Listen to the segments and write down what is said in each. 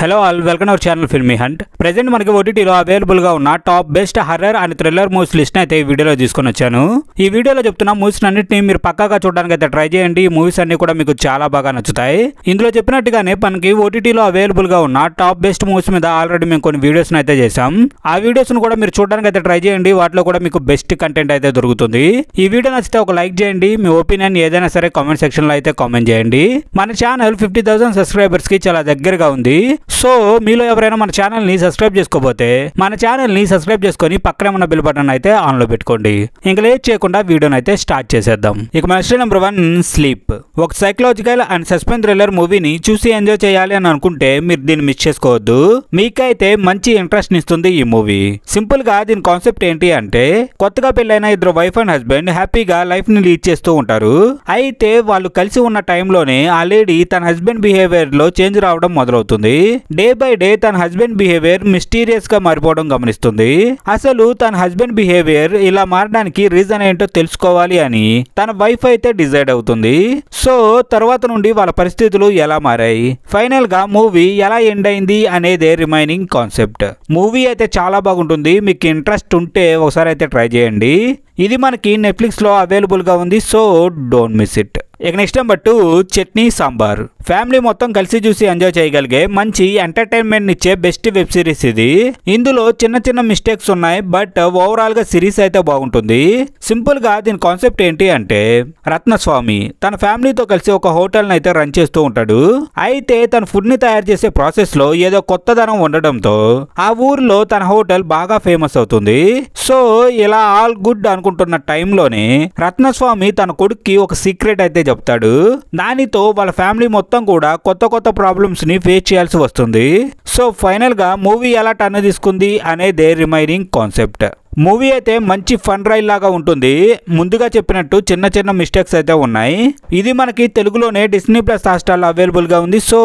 Hello all, welcome our channel filmy hunt. Present మనకి ఓటీటీలో available గా ఉన్న top best horror and thriller movies list అయితే ఈ వీడియోలో తీసుకొని వచ్చాను. ఈ వీడియోలో చెప్తున్న మూవీస్ అన్నింటినీ మీరు పక్కాగా చూడడానికి అయితే ట్రై చేయండి. ఈ మూవీస్ అన్ని కూడా మీకు చాలా బాగా నచ్చుతాయి. ఇందులో చెప్పినట్టుగానే మనకి ఓటీటీలో అవైలబుల్ గా ఉన్న టాప్ బెస్ట్ మూవీస్ మీద ఆల్రెడీ మేము కొన్ని వీడియోస్ అయితే చేసాం. ఆ వీడియోస్ ను కూడా మీరు చూడడానికి అయితే ట్రై చేయండి. వాటిలో కూడా మీకు బెస్ట్ కంటెంట్ అయితే దొరుకుతుంది. ఈ వీడియో నచ్చితే ఒక లైక్ చేయండి. మీ ఒపీనియన్ ఏదైనా సరే కామెంట్ సెక్షన్ లో అయితే కామెంట్ చేయండి. మన ఛానల్ 50,000 సబ్స్క్రైబర్స్ కి చాలా దగ్గరగా ఉంది. సో మీలో ఎవరైనా మన ఛానల్ ని సబ్స్క్రైబ్ చేసుకోకపోతే మన ఛానల్ ని సబ్స్క్రైబ్ చేసుకొని పక్కనే ఉన్న బెల్ బటన్ అయితే ఆన్ లో పెట్టుకోండి. ఇంకా లేట్ చేయకుండా వీడియోని అయితే స్టార్ట్ చేసేద్దాం. ఇక మన నెంబర్ 1 స్లీప్. ఒక సైకలాజికల్ అండ్ సస్పెన్స్ థ్రిల్లర్ మూవీని చూసి ఎంజాయ్ చేయాలి అని అనుకుంటే మీరు దీన్ని మిస్ చేసుకోవద్దు. మీకైతే మంచి ఇంట్రెస్ట్ ఇస్తుంది ఈ మూవీ. సింపుల్ గా దీని కాన్సెప్ట్ ఏంటి అంటే, కొత్తగా పెళ్ళైన ఇద్దరు వైఫ్ అండ్ హస్బెండ్ హ్యాపీగా లైఫ్ ని లీడ్ చేస్తూ ఉంటారు. అయితే వాళ్ళు కలిసి ఉన్న టైంలోనే ఆ లేడీ తన హస్బెండ్ బిహేవియర్ లో చేంజ్ రావడం మొదలవుతుంది. డే బై డే తన హస్బెండ్ బిహేవియర్ మిస్టీరియస్ గా మారిపోవడం గమనిస్తుంది. అసలు తన హస్బెండ్ బిహేవియర్ ఇలా మారడానికి రీజన్ ఏంటో తెలుసుకోవాలి అని తన వైఫ్ అయితే డిసైడ్ అవుతుంది. సో తర్వాత నుండి వాళ్ళ పరిస్థితులు ఎలా మారాయి, ఫైనల్ గా మూవీ ఎలా ఎండ్ అయింది అనేదే రిమైనింగ్ కాన్సెప్ట్. మూవీ అయితే చాలా బాగుంటుంది. మీకు ఇంట్రెస్ట్ ఉంటే ఒకసారి అయితే ట్రై చేయండి. ఇది మనకి నెట్ఫ్లిక్స్ లో అవైలబుల్ గా ఉంది. So don't miss it. ఇక next number 2 chutney sambar. Family మొత్తం కలిసి చూసి ఎంజాయ్ చేయగలిగే మంచి ఎంటర్టైన్మెంట్ ఇచ్చే బెస్ట్ వెబ్ సిరీస్ ఇది. ఇందులో చిన్న చిన్న మిస్టేక్స్ ఉన్నాయి, బట్ ఓవరాల్ గా సిరీస్ అయితే బాగుంటుంది. సింపుల్ గా దీని కాన్సెప్ట్ ఏంటి అంటే, రత్నస్వామి తన ఫ్యామిలీతో కలిసి ఒక హోటల్ అయితే రన్ చేస్తూ ఉంటాడు. అయితే తన ఫుడ్ ని తయారు చేసే ప్రాసెస్ లో ఏదో కొత్తదనం ఉండడంతో ఆ ఊర్లో తన హోటల్ బాగా ఫేమస్ అవుతుంది. సో ఇలా ఆల్ గుడ్ అనుకుంటున్న టైంలోనే రత్నస్వామి తన కొడుక్కి ఒక సీక్రెట్ అయితే చెప్తాడు. దానితో వాళ్ళ ఫ్యామిలీ మొత్తం కూడా కొత్త కొత్త ప్రాబ్లమ్స్ ని ఫేస్ చేయాల్సి వస్తుంది. సో ఫైనల్ గా మూవీ ఎలా టర్న్ తీసుకుంది అనేదే రిమైనింగ్ కాన్సెప్ట్. మూవీ అయితే మంచి ఫన్ రైల్ లాగా ఉంటుంది. ముందుగా చెప్పినట్టు చిన్న చిన్న మిస్టేక్స్ అయితే ఉన్నాయి. ఇది మనకి తెలుగులోనే డిస్నీ ప్లస్ హాట్‌స్టార్ లో అవైలబుల్ గా ఉంది. So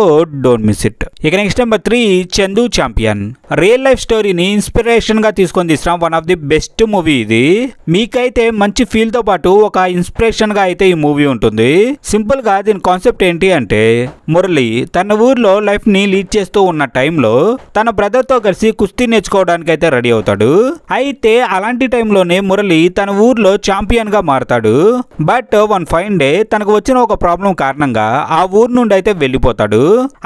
don't miss it. ఇక next number 3 Chandu champion. Real life స్టోరీని ఇన్స్పిరేషన్ గా తీసుకొని తీసిన one of the best movie ఇది. మీకైతే మంచి ఫీల్ తో పాటు ఒక ఇన్స్పిరేషన్ గా అయితే ఈ మూవీ ఉంటుంది. సింపుల్ గా దీని కాన్సెప్ట్ ఏంటి అంటే, మురళి తన ఊర్లో లైఫ్ ని లీడ్ చేస్తూ ఉన్న టైంలో తన బ్రదర్ తో కలిసి కుస్తీ నేర్చుకోవడానికి అయితే రెడీ అవుతాడు. అయితే అలాంటి టైంలోనే మురళి తన ఊర్లో ఛాంపియన్ గా మారతాడు. బట్ వన్ ఫైన్ డే తనకు వచ్చిన ఒక ప్రాబ్లం కారణంగా ఆ ఊరు నుండి అయితే వెళ్ళిపోతాడు.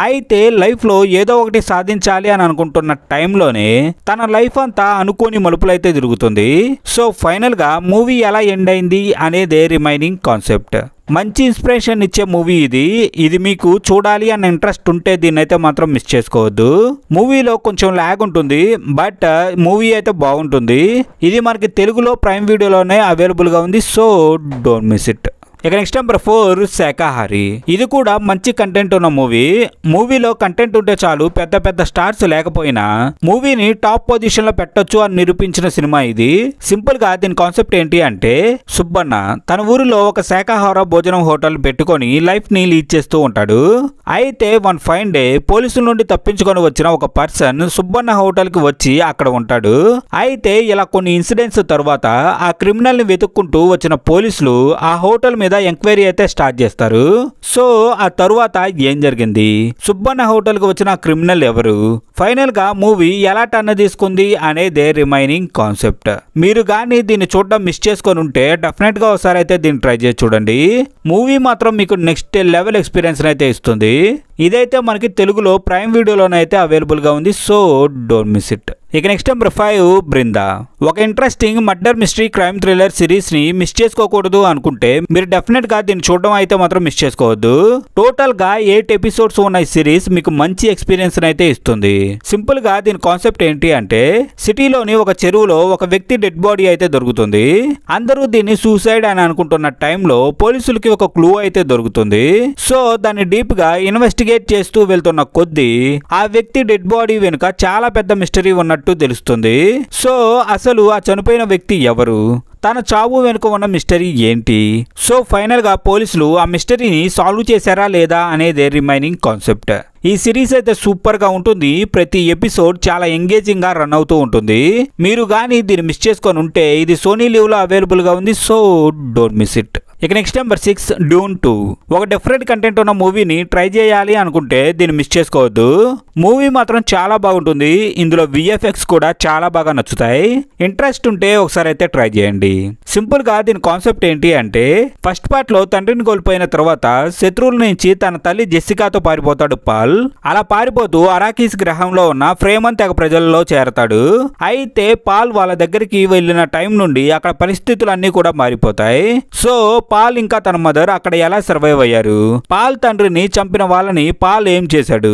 అయితే లైఫ్ లో ఏదో ఒకటి సాధించాలి అని అనుకుంటున్న టైంలోనే తన లైఫ్ అంతా అనుకోని మలుపులైతే తిరుగుతుంది. సో ఫైనల్ గా మూవీ ఎలా ఎండ్ అయింది అనేదే రిమైనింగ్ కాన్సెప్ట్. మంచి ఇన్స్పిరేషన్ ఇచ్చే మూవీ ఇది. ఇది మీకు చూడాలి అన్న ఇంట్రెస్ట్ ఉంటే దీన్ని అయితే మాత్రం మిస్ చేసుకోవద్దు. మూవీలో కొంచెం ల్యాగ్ ఉంటుంది, బట్ మూవీ అయితే బాగుంటుంది. ఇది మనకి తెలుగులో ప్రైమ్ వీడియోలోనే అవైలబుల్ గా ఉంది. So don't miss it. ఇక నెక్స్ట్ నెంబర్ 4 శాకాహారి. ఇది కూడా మంచి కంటెంట్ ఉన్న మూవీ. మూవీలో కంటెంట్ ఉంటే చాలు, పెద్ద పెద్ద స్టార్స్ లేకపోయినా మూవీని టాప్ పొజిషన్ లో పెట్టొచ్చు అని నిరూపించిన సినిమా ఇది. సింపుల్ గా దీని కాన్సెప్ట్ ఏంటి అంటే, సుబ్బన్న తన ఊరిలో ఒక శాకాహార భోజనం హోటల్ పెట్టుకొని లైఫ్ ని లీడ్ చేస్తూ ఉంటాడు. అయితే వన్ ఫైన్ డే పోలీసుల నుండి తప్పించుకొని వచ్చిన ఒక పర్సన్ సుబ్బన్న హోటల్ కి వచ్చి అక్కడ ఉంటాడు. అయితే ఇలా కొన్ని ఇన్సిడెంట్స్ తర్వాత ఆ క్రిమినల్ ని వెతుక్కుంటూ వచ్చిన పోలీసులు ఆ హోటల్ మీద ఎంక్వైరీ అయితే స్టార్ట్ చేస్తారు. సో ఆ తరువాత ఏం జరిగింది, సుబ్బన్న హోటల్ కు వచ్చిన క్రిమినల్ ఎవరు, ఫైనల్ గా మూవీ ఎలా టర్న్ తీసుకుంది అనేదే రిమైనింగ్ కాన్సెప్ట్. మీరు గానీ దీన్ని చూడడం మిస్ చేసుకొని ఉంటే డెఫినెట్ గా ఒకసారి అయితే దీన్ని ట్రై చేసి చూడండి. మూవీ మాత్రం మీకు నెక్స్ట్ లెవెల్ ఎక్స్పీరియన్స్ అయితే ఇస్తుంది. ఇదైతే మనకి తెలుగులో ప్రైమ్ వీడియోలోనైతే అవైలబుల్ గా ఉంది. So don't miss it. ఇక నెక్స్ట్ నెంబర్ 5 బృందా. ఒక interesting murder mystery crime thriller series ని మిస్ చేసుకోకూడదు అనుకుంటే మీరు డెఫినెట్ గా దీన్ని చూడడం అయితే మాత్రం మిస్ చేసుకోవద్దు. టోటల్ గా 8 ఎపిసోడ్స్ ఉన్న ఈ సిరీస్ మీకు మంచి ఎక్స్పీరియన్స్ అయితే ఇస్తుంది. సింపుల్ గా దీని కాన్సెప్ట్ ఏంటి అంటే, సిటీలోని ఒక చెరువులో ఒక వ్యక్తి డెడ్ బాడీ అయితే దొరుకుతుంది. అందరూ దీన్ని సూసైడ్ అని అనుకుంటున్న టైంలో పోలీసులకి ఒక క్లూ అయితే దొరుకుతుంది. సో దాన్ని డీప్ గా ఇన్వెస్టిగేట్ చేస్తూ వెళ్తున్న కొద్దీ ఆ వ్యక్తి డెడ్ బాడీ వెనుక చాలా పెద్ద మిస్టరీ ఉన్నట్టు తెలుస్తుంది. సో అసలు ఆ చనిపోయిన వ్యక్తి ఎవరు, తన చావు వెనుక ఉన్న మిస్టరీ ఏంటి, సో ఫైనల్ గా పోలీసులు ఆ మిస్టరీని సాల్వ్ చేశారా లేదా అనేదే రిమైనింగ్ కాన్సెప్ట్. ఈ సిరీస్ అయితే సూపర్ గా ఉంటుంది. ప్రతి ఎపిసోడ్ చాలా ఎంగేజింగ్ గా రన్ అవుతూ ఉంటుంది. మీరు గానీ దీన్ని మిస్ చేసుకొని ఉంటే ఇది సోనీ లివ్ లో అవైలబుల్ గా ఉంది. So don't miss it. ఇక నెక్స్ట్ నెంబర్ 6 డ్యూన్ 2. ఒక డిఫరెంట్ కంటెంట్ ఉన్న మూవీని ట్రై చేయాలి అనుకుంటే దీన్ని మిస్ చేసుకోవద్దు. మూవీ మాత్రం చాలా బాగుంటుంది. ఇందులో విఎఫ్ఎక్స్ కూడా చాలా బాగా నచ్చుతాయి. ఇంట్రెస్ట్ ఉంటే ఒకసారి అయితే ట్రై చేయండి. సింపుల్ గా దీని కాన్సెప్ట్ ఏంటి అంటే, ఫస్ట్ పార్ట్ లో తండ్రిని కోల్పోయిన తర్వాత శత్రువుల నుంచి తన తల్లి జెస్సికాతో పారిపోతాడు పాల్. అలా పారిపోతూ అరాకీస్ గ్రహంలో ఉన్న ఫ్రేమన్ తెగ ప్రజల్లో చేరతాడు. అయితే పాల్ వాళ్ళ దగ్గరికి వెళ్ళిన టైం నుండి అక్కడ పరిస్థితులన్నీ కూడా మారిపోతాయి. సో పాల్ ఇంకా తన మదర్ అక్కడ ఎలా సర్వైవ్ అయ్యారు, పాల్ తండ్రిని చంపిన వాళ్ళని పాల్ ఏం చేశాడు,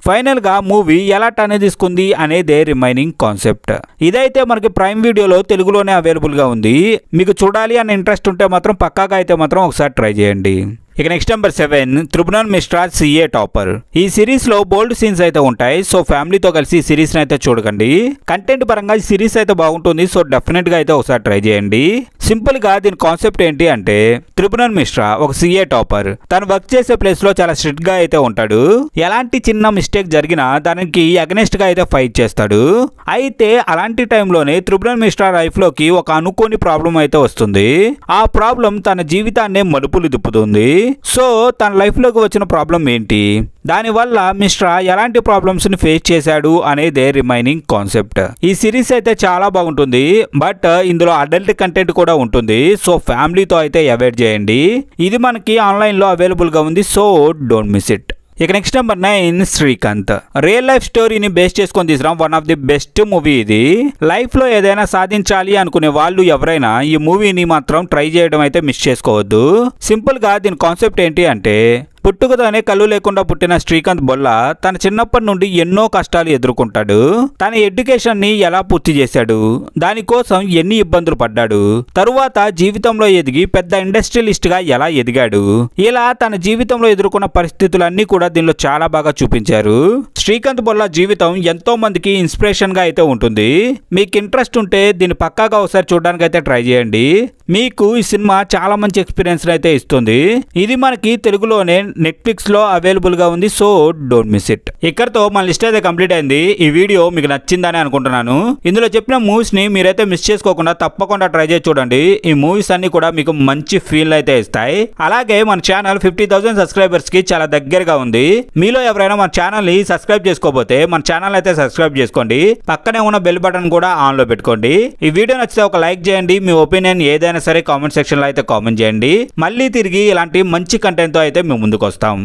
ఫైనల్ గా మూవీ ఎలా టర్న్ తీసుకుంది అనేదే రిమైనింగ్ కాన్సెప్ట్. ఇదైతే మనకి ప్రైమ్ వీడియోలో తెలుగులోనే అవైలబుల్ గా ఉంది. మీకు చూడాలి అనే ఇంట్రెస్ట్ ఉంటే మాత్రం పక్కాగా అయితే మాత్రం ఒకసారి ట్రై చేయండి. ఇక next number 7 Tribhuvan Mishra CA topper. ఈ సిరీస్ లో బోల్డ్ సీన్స్ అయితే ఉంటాయి. సో ఫ్యామిలీతో కలిసి ఈ సిరీస్ అయితే చూడకండి. కంటెంట్ పరంగా ఈ సిరీస్ అయితే బాగుంటుంది. సో డెఫినెట్ గా అయితే ఒకసారి ట్రై చేయండి. సింపుల్ గా దీని కాన్సెప్ట్ ఏంటి అంటే, త్రిభువన్ మిశ్రా ఒక సిఏ టాపర్. తను వర్క్ చేసే ప్లేస్ లో చాలా స్ట్రిక్ట్ గా అయితే ఉంటాడు. ఎలాంటి చిన్న మిస్టేక్ జరిగినా దానికి అగెనెస్ట్ గా అయితే ఫైట్ చేస్తాడు. అయితే అలాంటి టైంలోనే త్రిభువన్ మిశ్రా లైఫ్ లోకి ఒక అనుకోని ప్రాబ్లం అయితే వస్తుంది. ఆ ప్రాబ్లం తన జీవితాన్నే మలుపులు తిప్పుతుంది. సో తన లైఫ్ లోకి వచ్చిన ప్రాబ్లం ఏంటి, దానివల్ల మిశ్రా ఎలాంటి ప్రాబ్లమ్స్ ని ఫేస్ చేశాడు అనేదే రిమైనింగ్ కాన్సెప్ట్. ఈ సిరీస్ అయితే చాలా బాగుంటుంది. బట్ ఇందులో అడల్ట్ కంటెంట్ కూడా ఉంటుంది. సో ఫ్యామిలీతో అయితే అవాయిడ్ చేయండి. ఇది మనకి ఆన్లైన్ లో అవైలబుల్ గా ఉంది. So don't miss it. ఇక next number 9 Srikanth. Real life స్టోరీని బేస్ చేసుకొని తీసిన one of the best movie ఇది. లైఫ్ లో ఏదైనా సాధించాలి అనుకునే వాళ్ళు ఎవరైనా ఈ మూవీని మాత్రం ట్రై చేయడం అయితే మిస్ చేసుకోవద్దు. సింపుల్ గా దీని కాన్సెప్ట్ ఏంటి అంటే, పుట్టుకతోనే కళ్ళు లేకుండా పుట్టిన శ్రీకాంత్ బొల్ల తన చిన్నప్పటి నుండి ఎన్నో కష్టాలు ఎదుర్కొంటాడు. తన ఎడ్యుకేషన్ ని ఎలా పూర్తి చేశాడు, దానికోసం ఎన్ని ఇబ్బందులు పడ్డాడు, తరువాత జీవితంలో ఎదిగి పెద్ద ఇండస్ట్రియలిస్ట్ గా ఎలా ఎదిగాడు, ఇలా తన జీవితంలో ఎదుర్కొన్న పరిస్థితులన్నీ కూడా దీనిలో చాలా బాగా చూపించారు. శ్రీకాంత్ బొల్ల జీవితం ఎంతో మందికి ఇన్స్పిరేషన్ గా అయితే ఉంటుంది. మీకు ఇంట్రెస్ట్ ఉంటే దీన్ని పక్కాగా ఒకసారి చూడడానికి అయితే ట్రై చేయండి. మీకు ఈ సినిమా చాలా మంచి ఎక్స్పీరియన్స్ అయితే ఇస్తుంది. ఇది మనకి తెలుగులోనే నెట్ఫ్లిక్స్ లో అవైలబుల్ గా ఉంది. So don't miss it. ఇక్కడతో మన లిస్ట్ అయితే కంప్లీట్ అయింది. ఈ వీడియో మీకు నచ్చిందని అనుకుంటున్నాను. ఇందులో చెప్పిన మూవీస్ ని మీరైతే మిస్ చేసుకోకుండా తప్పకుండా ట్రై చేసి చూడండి. ఈ మూవీస్ అన్ని కూడా మీకు మంచి ఫీల్ అయితే ఇస్తాయి. అలాగే మన ఛానల్ 50,000 సబ్స్క్రైబర్స్ కి చాలా దగ్గరగా ఉంది. మీలో ఎవరైనా మన ఛానల్ ని సబ్స్క్రైబ్ చేసుకోకపోతే మన ఛానల్ అయితే సబ్స్క్రైబ్ చేసుకోండి. పక్కనే ఉన్న బెల్ బటన్ కూడా ఆన్ లో పెట్టుకోండి. ఈ వీడియో నచ్చితే ఒక లైక్ చేయండి. మీ ఒపీనియన్ ఏదైనా సరే కామెంట్ సెక్షన్ లో అయితే కామెంట్ చేయండి. మళ్ళీ తిరిగి ఇలాంటి మంచి కంటెంట్ తో అయితే మేము ముందుకు వస్తాం.